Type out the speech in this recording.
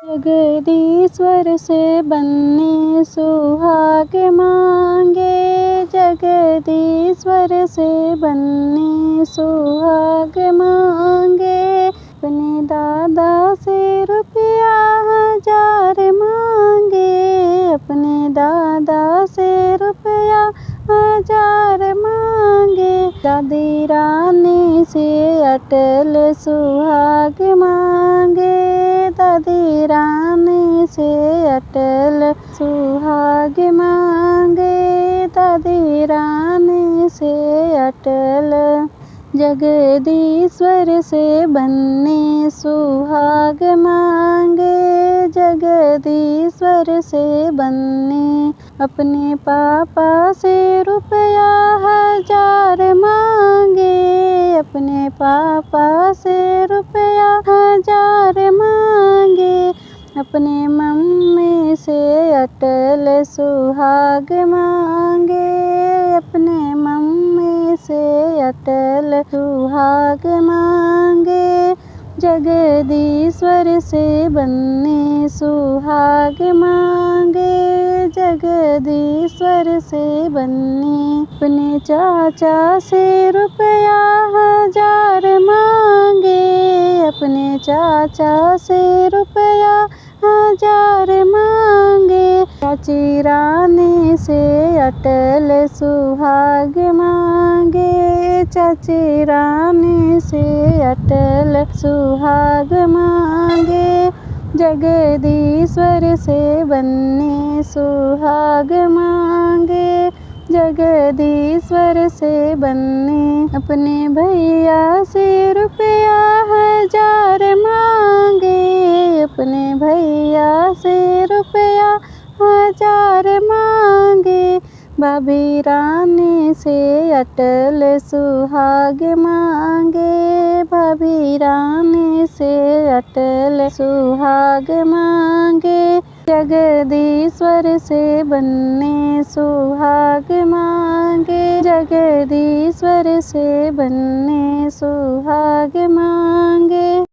जगदीश्वर से बनने सुहाग मांगे, जगदीश्वर से बनने सुहाग मांगे। अपने दादा से रुपया 1000 मांगे, अपने दादा से रुपया 1000 मांगे। दादी रानी से अटल सुहाग मांगे, दादी रानी से अटल सुहाग मांगे, दादी रानी से अटल। जगदीश्वर से बनने सुहाग मांगे, जगदीश्वर से बनने। अपने पापा से रुपया 1000 मांगे, अपने पापा से रुपया 1000 मांगे। अपने मम्मी से अटल सुहाग मांगे, अपने मम्मी से अटल सुहाग मांगे। जगदीश्वर से बनने सुहाग मांगे, जगदीश्वर से बनने। अपने चाचा से रुपया 1000 मांगे, अपने चाचा से रुपया 1000 मांगे। चाची रानी से अटल सुहाग मांगे, चाची रानी से अटल सुहाग मांगे। जगदीश्वर से बनने सुहाग मांगे, जगदीश्वर से बनने। अपने भैया से रुपया 1000 मांगे, अपने भैया से रुपया 1000 मांगे। भाभी रानी से अटल सुहाग मांगे, भाभी रानी से अटल सुहाग मांगे। जगदीश्वर से बनने सुहाग मांगे, जगदीश्वर से बनने सुहाग मांगे।